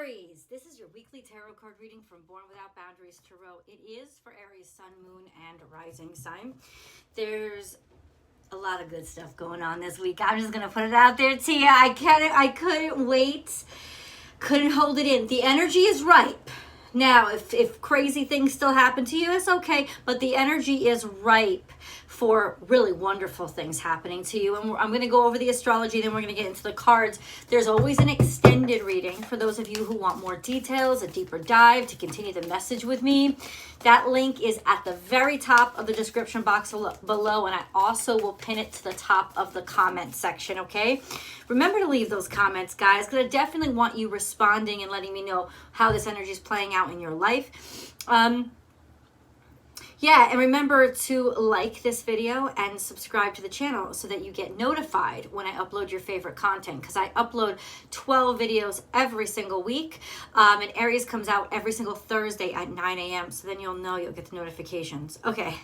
Aries, this is your weekly tarot card reading from Born Without Boundaries Tarot. It is for Aries, Sun, Moon, and Rising sign. There's a lot of good stuff going on this week. I'm just going to put it out there to you. I couldn't wait. Couldn't hold it in. The energy is ripe. Now, if crazy things still happen to you, it's okay. But the energy is ripe for really wonderful things happening to you. And I'm going to go over the astrology, then we're going to get into the cards. There's always an extended reading for those of you who want more details, a deeper dive, to continue the message with me. That link is at the very top of the description box below, and I also will pin it to the top of the comment section, okay? Remember to leave those comments, guys, because I definitely want you responding and letting me know how this energy is playing out in your life. Yeah, and remember to like this video and subscribe to the channel so that you get notified when I upload your favorite content, because I upload 12 videos every single week, and Aries comes out every single Thursday at 9 a.m. So then you'll get the notifications. Okay,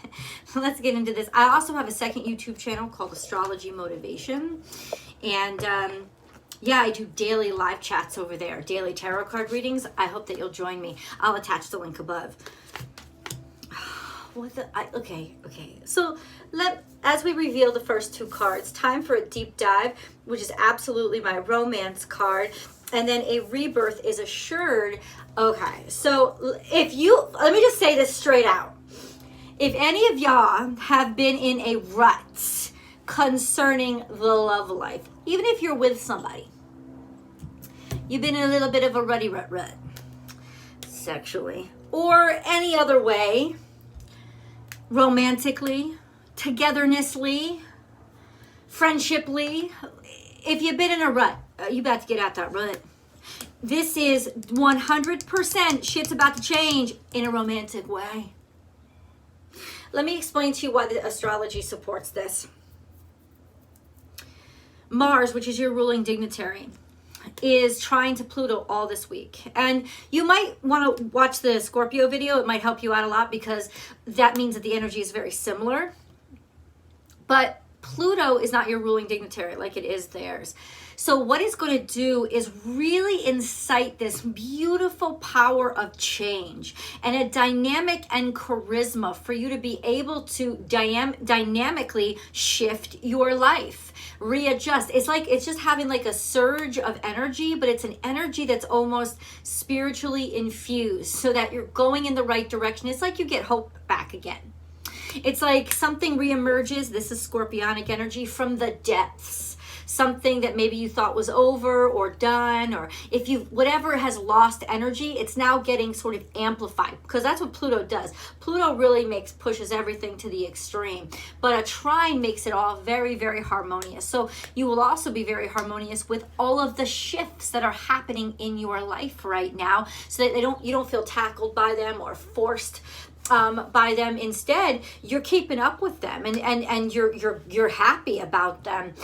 so let's get into this. I also have a second YouTube channel called Astrology Motivation, and yeah, I do daily live chats over there, daily tarot card readings. I hope that you'll join me. I'll attach the link above. Okay. So as we reveal the first two cards, time for a deep dive, which is absolutely my romance card, and then a rebirth is assured. Okay, so let me just say this straight out. If any of y'all have been in a rut concerning the love life, even if you're with somebody, you've been in a little bit of a rut sexually or any other way, romantically, togethernessly, friendshiply. If you've been in a rut, you about to get out that rut. This is 100% shit's about to change in a romantic way. Let me explain to you why the astrology supports this. Mars, which is your ruling dignitary, is trying to Pluto all this week. And you might want to watch the Scorpio video. It might help you out a lot, because that means that the energy is very similar. But Pluto is not your ruling dignitary like it is theirs. So what it's going to do is really incite this beautiful power of change and a dynamic and charisma for you to be able to dynamically shift your life, readjust. It's just having like a surge of energy, but it's an energy that's almost spiritually infused so that you're going in the right direction. It's like you get hope back again. It's like something reemerges. This is scorpionic energy from the depths. Something that maybe you thought was over or done, or if whatever has lost energy, it's now getting sort of amplified, because that's what Pluto does. Pluto really pushes everything to the extreme, but a trine makes it all very, very harmonious. So you will also be very harmonious with all of the shifts that are happening in your life right now, so that you don't feel tackled by them or forced by them. Instead, you're keeping up with them, and you're happy about them.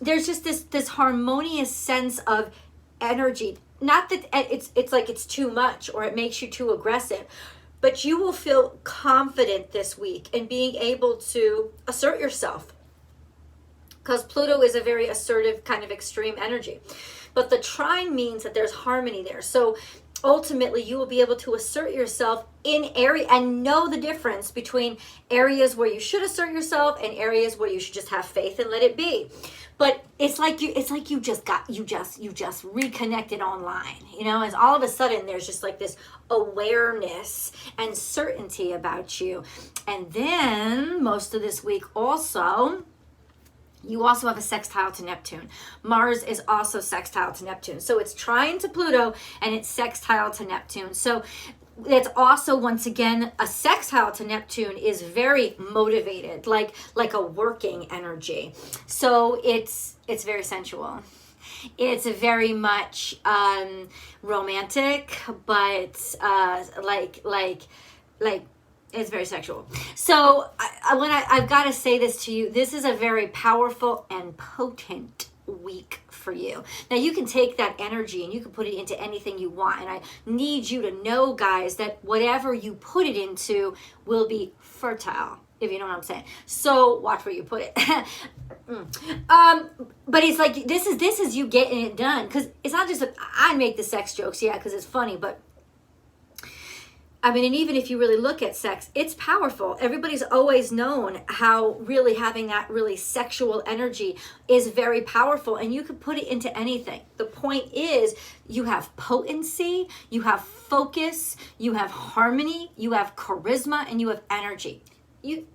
There's just this harmonious sense of energy. Not that it's like it's too much or it makes you too aggressive, but you will feel confident this week in being able to assert yourself, because Pluto is a very assertive kind of extreme energy. But the trine means that there's harmony there. So ultimately, you will be able to assert yourself in area and know the difference between areas where you should assert yourself and areas where you should just have faith and let it be. But it's like you just reconnected online, as all of a sudden there's just like this awareness and certainty about you. And then most of this week you also have a sextile to Neptune. Mars is also sextile to Neptune. So it's trine to Pluto and it's sextile to Neptune. So it's also, once again, a sextile to Neptune is very motivated, like a working energy. So it's very sensual. It's very much romantic, but it's very sexual. So I've got to say this to you. This is a very powerful and potent week for you. Now, you can take that energy and you can put it into anything you want. And I need you to know, guys, that whatever you put it into will be fertile, if you know what I'm saying. So watch where you put it. But it's like, this is you getting it done. Because it's not just, I make the sex jokes, yeah, because it's funny, but I mean, and even if you really look at sex, it's powerful. Everybody's always known how really having that really sexual energy is very powerful, and you could put it into anything. The point is, you have potency, you have focus, you have harmony, you have charisma, and you have energy. You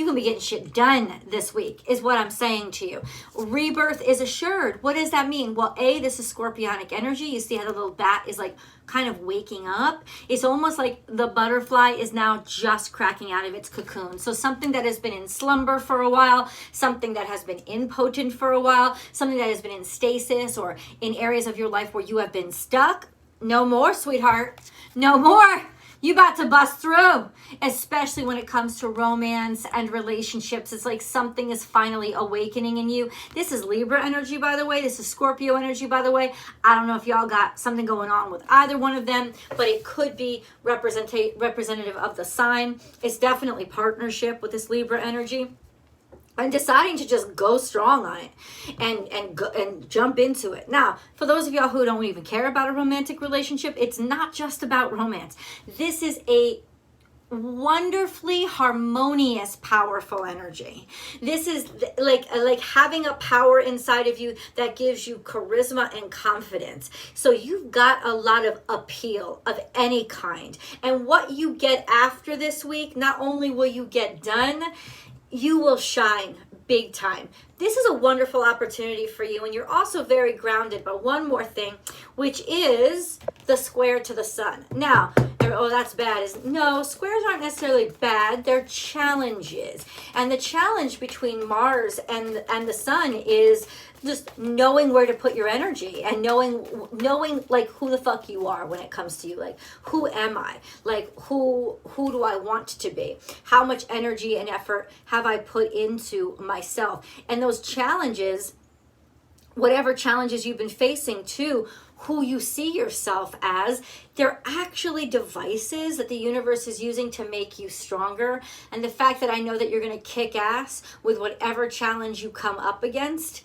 can be getting shit done this week, is what I'm saying to you. Rebirth is assured. What does that mean? Well, this is scorpionic energy. You see how the little bat is like kind of waking up? It's almost like the butterfly is now just cracking out of its cocoon. So something that has been in slumber for a while, something that has been impotent for a while, something that has been in stasis or in areas of your life where you have been stuck. No more, sweetheart. No more. You about to bust through, especially when it comes to romance and relationships. It's like something is finally awakening in you. This is Libra energy, by the way. This is Scorpio energy, by the way. I don't know if y'all got something going on with either one of them, but it could be representative of the sign. It's definitely partnership with this Libra energy. And deciding to just go strong on it and jump into it. Now, for those of y'all who don't even care about a romantic relationship, it's not just about romance. This is a wonderfully harmonious, powerful energy. This is like having a power inside of you that gives you charisma and confidence. So you've got a lot of appeal of any kind. And what you get after this week, not only will you get done, you will shine big time. This is a wonderful opportunity for you, and you're also very grounded. But one more thing, which is the square to the sun. Now, oh, that's bad. No, squares aren't necessarily bad. They're challenges. And the challenge between Mars and the sun is just knowing where to put your energy and knowing like who the fuck you are when it comes to you. Like, who am I? Like, who do I want to be? How much energy and effort have I put into myself? And those challenges, whatever challenges you've been facing too, who you see yourself as, they're actually devices that the universe is using to make you stronger. And the fact that I know that you're going to kick ass with whatever challenge you come up against,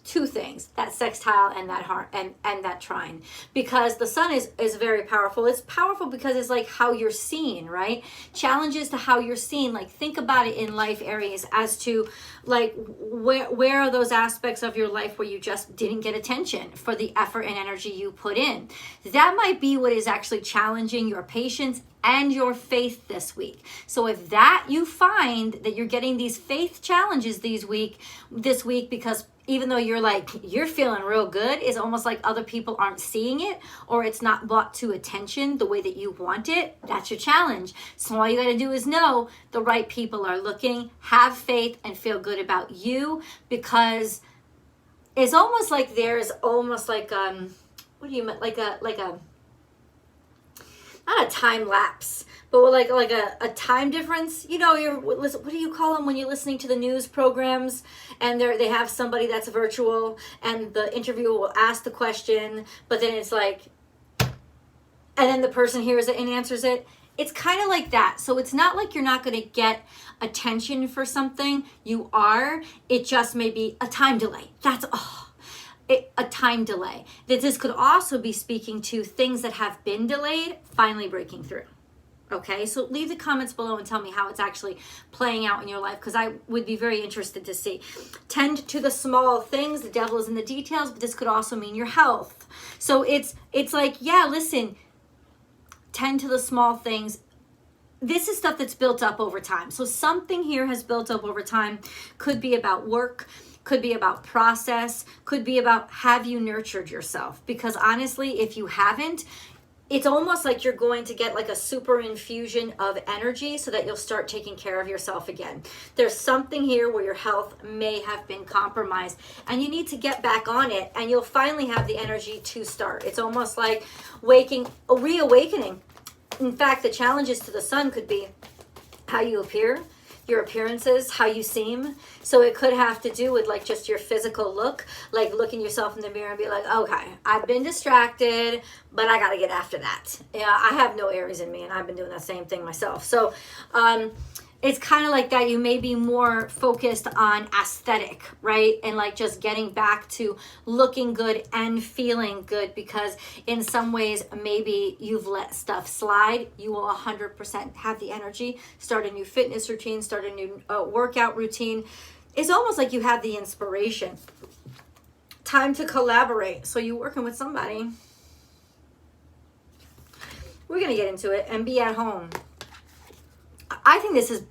two things, that sextile and that heart and that trine, because the sun is very powerful. It's powerful because it's like how you're seen, right? Challenges to how you're seen. Like, think about it in life, Aries, as to like where are those aspects of your life where you just didn't get attention for the effort and energy you put in. That might be what is actually challenging your patience and your faith this week. So if that you find that you're getting these faith challenges this week because even though you're feeling real good, it's almost like other people aren't seeing it, or it's not brought to attention the way that you want it, that's your challenge. So all you got to do is know the right people are looking, have faith, and feel good about you, because it's almost like there's almost like what do you mean, like a not a time lapse, but like a time difference. You know, what do you call them when you're listening to the news programs and they have somebody that's virtual and the interviewer will ask the question, but then it's like, and then the person hears it and answers it. It's kind of like that. So it's not like you're not going to get attention for something. You are. It just may be a time delay. That's a time delay. That this could also be speaking to things that have been delayed finally breaking through. Okay, so leave the comments below and tell me how it's actually playing out in your life, because I would be very interested to see. Tend to the small things. The devil is in the details, but this could also mean your health. So it's like, yeah, listen, tend to the small things. This is stuff that's built up over time. So something here has built up over time. Could be about work, could be about process, could be about have you nurtured yourself? Because honestly, if you haven't, it's almost like you're going to get like a super infusion of energy so that you'll start taking care of yourself again. There's something here where your health may have been compromised and you need to get back on it, and you'll finally have the energy to start. It's almost like reawakening. In fact, the challenges to the sun could be how you appear, your appearances, how you seem. So it could have to do with like just your physical look, like looking yourself in the mirror and be like, okay, I've been distracted, but I got to get after that. Yeah, I have no Aries in me, and I've been doing that same thing myself. So it's kind of like that. You may be more focused on aesthetic, right? And like just getting back to looking good and feeling good, because in some ways, maybe you've let stuff slide. You will 100% have the energy, start a new fitness routine, start a new workout routine. It's almost like you have the inspiration. Time to collaborate. So you're working with somebody. We're going to get into it and be at home. I think this is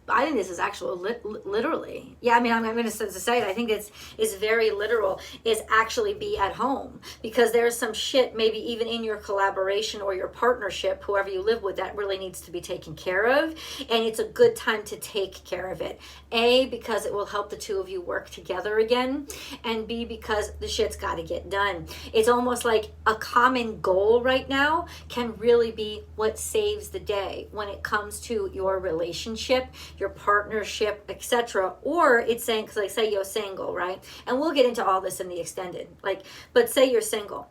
actually literally. Yeah, I mean, I'm going to say it. I think it's very literal, is actually be at home, because there's some shit maybe even in your collaboration or your partnership, whoever you live with, that really needs to be taken care of. And it's a good time to take care of it. A, because it will help the two of you work together again. And B, because the shit's got to get done. It's almost like a common goal right now can really be what saves the day when it comes to your relationship, your partnership, etc. Or it's saying, because I say you're single, right? And we'll get into all this in the extended, but say you're single.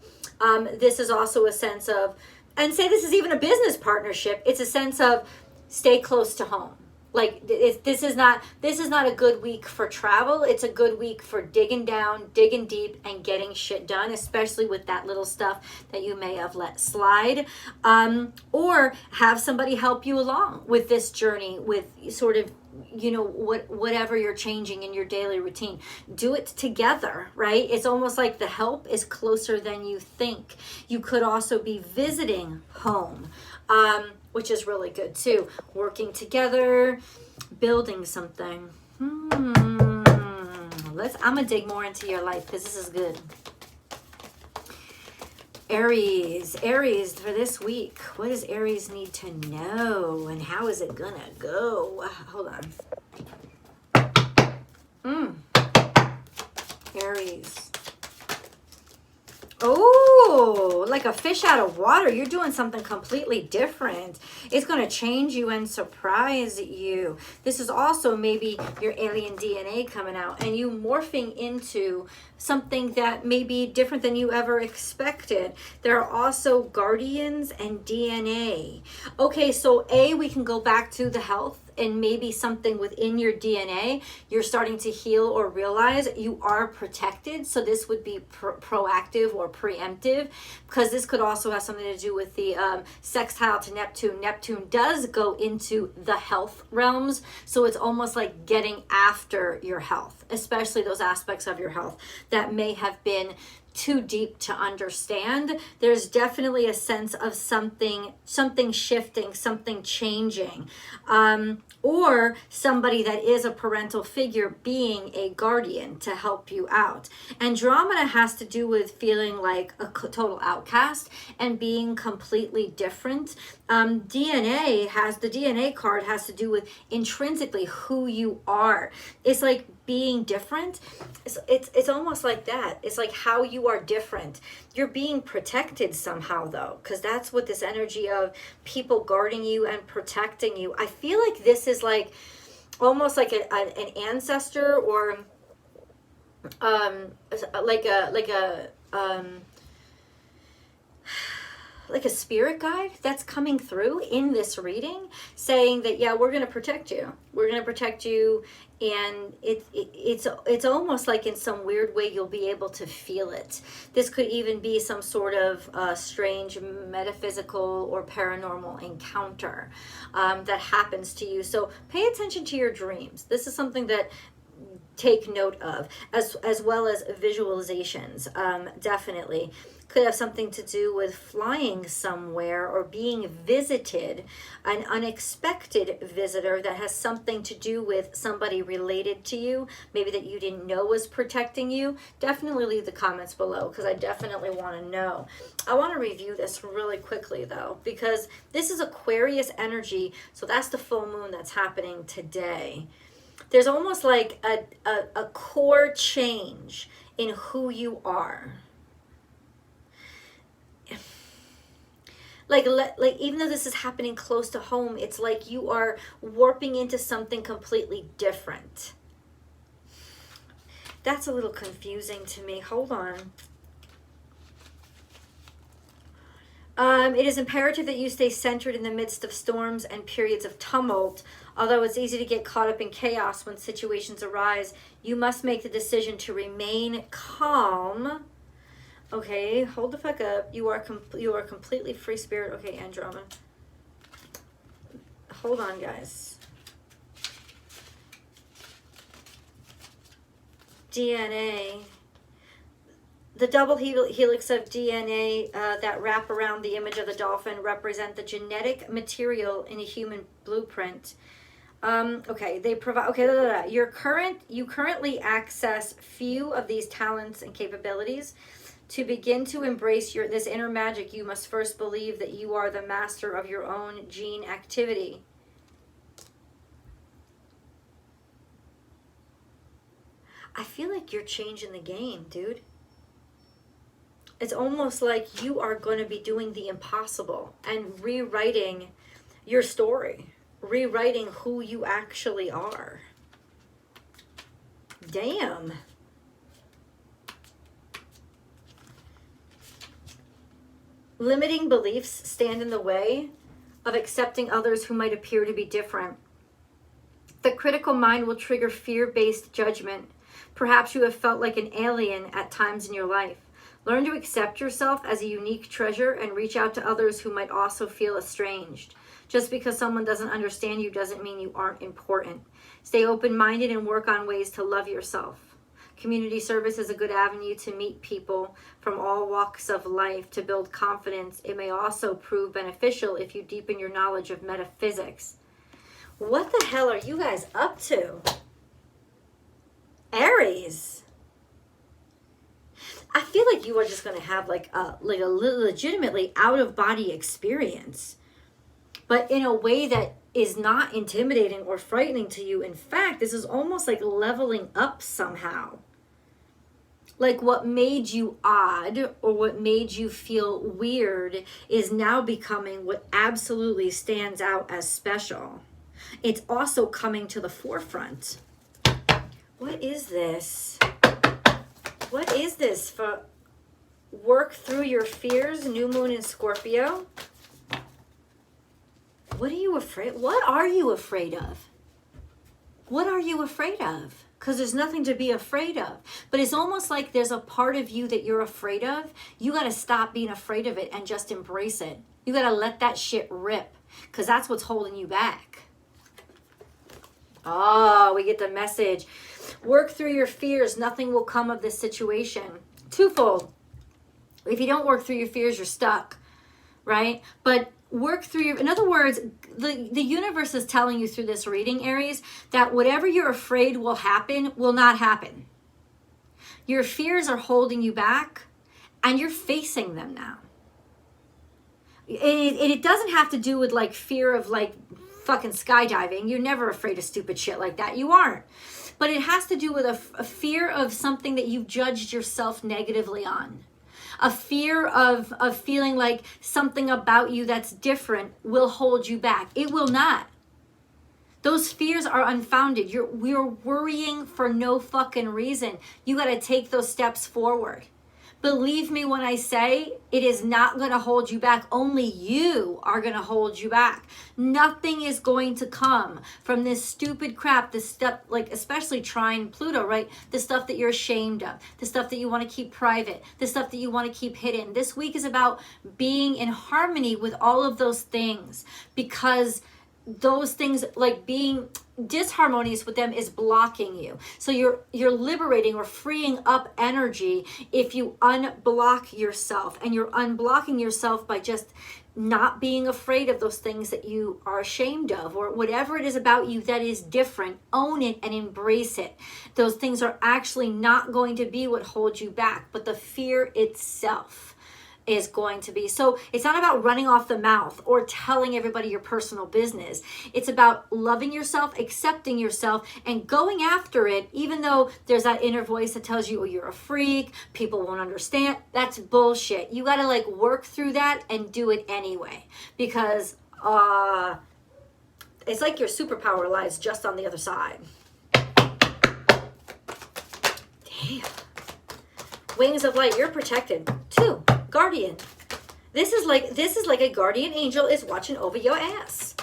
This is also a sense of, and say this is even a business partnership, it's a sense of stay close to home. Like this is not a good week for travel. It's a good week for digging down, digging deep, and getting shit done, especially with that little stuff that you may have let slide. Or have somebody help you along with this journey, with sort of, you know, whatever you're changing in your daily routine. Do it together, right? It's almost like the help is closer than you think. You could also be visiting home, which is really good too. Working together, building something. I'm gonna dig more into your life, because this is good. Aries for this week. What does Aries need to know, and how is it gonna go? Hold on. Aries. Oh, like a fish out of water. You're doing something completely different. It's going to change you and surprise you. This is also maybe your alien DNA coming out and you morphing into something that may be different than you ever expected. There are also guardians and DNA. Okay, so A, we can go back to the health, and maybe something within your DNA, you're starting to heal or realize you are protected. So this would be proactive or preemptive, because this could also have something to do with the sextile to Neptune. Neptune does go into the health realms. So it's almost like getting after your health, especially those aspects of your health that may have been too deep to understand. There's definitely a sense of something shifting, something changing, or somebody that is a parental figure being a guardian to help you out. Andromeda has to do with feeling like a total outcast and being completely different. The DNA card has to do with intrinsically who you are. It's like being different. It's almost like that. It's like how you are different. You're being protected somehow though, because that's what this energy of people guarding you and protecting you. I feel like this is like almost like an ancestor, or like a spirit guide that's coming through in this reading, saying that, yeah, we're going to protect you. We're going to protect you. And it's almost like in some weird way you'll be able to feel it. This could even be some sort of strange metaphysical or paranormal encounter that happens to you. So pay attention to your dreams. This is something that take note of, as well as visualizations. Definitely could have something to do with flying somewhere or being visited, an unexpected visitor that has something to do with somebody related to you, maybe that you didn't know was protecting you. Definitely leave the comments below, because I definitely want to know. I want to review this really quickly though, because this is Aquarius energy, so that's the full moon that's happening today. There's almost like a core change in who you are. Like even though this is happening close to home, it's like you are warping into something completely different. That's a little confusing to me. Hold on. It is imperative that you stay centered in the midst of storms and periods of tumult. Although it's easy to get caught up in chaos when situations arise, you must make the decision to remain calm. Okay, hold the fuck up. You are completely free spirit. Okay, Andromeda. Hold on, guys. DNA. The double helix of DNA that wrap around the image of the dolphin represent the genetic material in a human blueprint. Okay, they provide. Okay, you currently access few of these talents and capabilities. To begin to embrace this inner magic, you must first believe that you are the master of your own gene activity. I feel like you're changing the game, dude. It's almost like you are going to be doing the impossible and rewriting your story, rewriting who you actually are. Damn. Limiting beliefs stand in the way of accepting others who might appear to be different. The critical mind will trigger fear-based judgment. Perhaps you have felt like an alien at times in your life. Learn to accept yourself as a unique treasure and reach out to others who might also feel estranged. Just because someone doesn't understand you doesn't mean you aren't important. Stay open-minded and work on ways to love yourself. Community service is a good avenue to meet people from all walks of life to build confidence. It may also prove beneficial if you deepen your knowledge of metaphysics. What the hell are you guys up to? Aries. I feel like you are just going to have like a legitimately out-of-body experience, but in a way that is not intimidating or frightening to you. In fact, this is almost like leveling up somehow. Like what made you odd or what made you feel weird is now becoming what absolutely stands out as special. It's also coming to the forefront. What is this? What is this? For work through your fears, new moon in Scorpio. What are you afraid? What are you afraid of? What are you afraid of? Because there's nothing to be afraid of. But it's almost like there's a part of you that you're afraid of. You got to stop being afraid of it and just embrace it. You got to let that shit rip. Because that's what's holding you back. Oh, we get the message. Work through your fears. Nothing will come of this situation. Twofold. If you don't work through your fears, you're stuck. Right? But work through your... In other words, the universe is telling you through this reading, Aries, that whatever you're afraid will happen will not happen. Your fears are holding you back, and you're facing them now. It doesn't have to do with like fear of like fucking skydiving. You're never afraid of stupid shit like that. You aren't. But it has to do with a fear of something that you've judged yourself negatively on. A fear of feeling like something about you that's different will hold you back. It will not. Those fears are unfounded. We're worrying for no fucking reason. You got to take those steps forward. Believe me when I say it is not going to hold you back. Only you are going to hold you back. Nothing is going to come from this stupid crap, this stuff, like especially trine Pluto, right? The stuff that you're ashamed of, the stuff that you want to keep private, the stuff that you want to keep hidden. This week is about being in harmony with all of those things, because those things, like being disharmonious with them, is blocking you. So you're liberating or freeing up energy if you unblock yourself, and you're unblocking yourself by just not being afraid of those things that you are ashamed of, or whatever it is about you that is different. Own it and embrace it. Those things are actually not going to be what holds you back, but the fear itself is going to be. So it's not about running off the mouth or telling everybody your personal business. It's about loving yourself, accepting yourself, and going after it, even though there's that inner voice that tells you, oh, you're a freak, people won't understand. That's bullshit. You got to like work through that and do it anyway, because it's like your superpower lies just on the other side. Damn. Wings of light, you're protected too. Guardian. This is like a guardian angel is watching over your ass.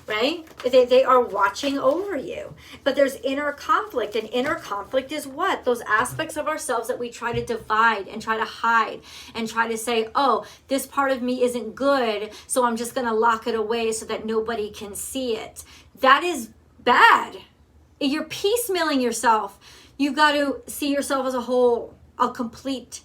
right? They are watching over you. But there's inner conflict, and inner conflict is what? Those aspects of ourselves that we try to divide and try to hide and try to say, oh, this part of me isn't good, so I'm just going to lock it away so that nobody can see it. That is bad. You're piecemealing yourself. You've got to see yourself as a whole, a complete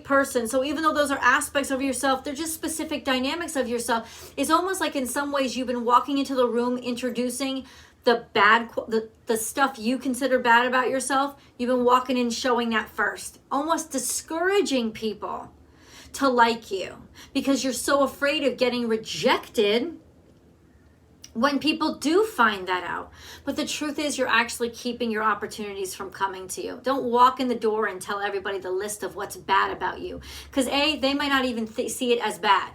person. So even though those are aspects of yourself, they're just specific dynamics of yourself. It's almost like in some ways you've been walking into the room introducing the stuff you consider bad about yourself. You've been walking in showing that first, almost discouraging people to like you because you're so afraid of getting rejected when people do find that out. But the truth is you're actually keeping your opportunities from coming to you. Don't walk in the door and tell everybody the list of what's bad about you. Because A, they might not even see it as bad.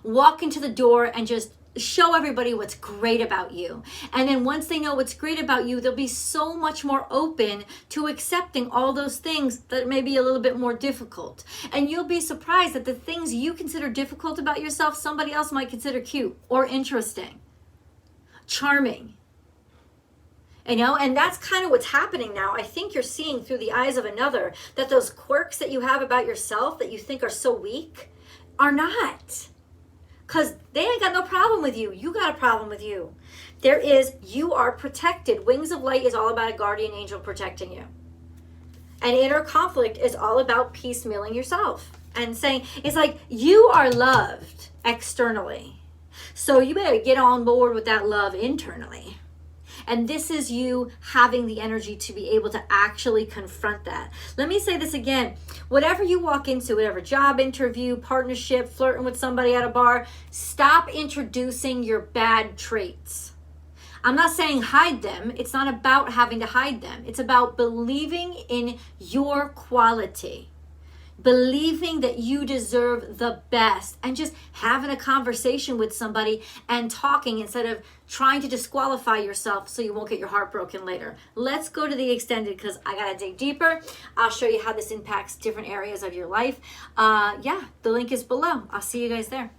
Walk into the door and just show everybody what's great about you. And then once they know what's great about you, they'll be so much more open to accepting all those things that may be a little bit more difficult. And you'll be surprised that the things you consider difficult about yourself, somebody else might consider cute or interesting. Charming, and that's kind of what's happening now. I think you're seeing through the eyes of another that those quirks that you have about yourself that you think are so weak are not, because they ain't got no problem with you. You got a problem with you. You are protected. Wings of Light is all about a guardian angel protecting you, and inner conflict is all about piecemealing yourself and saying it's like you are loved externally. So you better get on board with that love internally. And this is you having the energy to be able to actually confront that. Let me say this again. Whatever you walk into, whatever job interview, partnership, flirting with somebody at a bar, stop introducing your bad traits. I'm not saying hide them. It's not about having to hide them. It's about believing in your quality. Believing that you deserve the best and just having a conversation with somebody and talking instead of trying to disqualify yourself so you won't get your heart broken later. Let's go to the extended because I got to dig deeper. I'll show you how this impacts different areas of your life. The link is below. I'll see you guys there.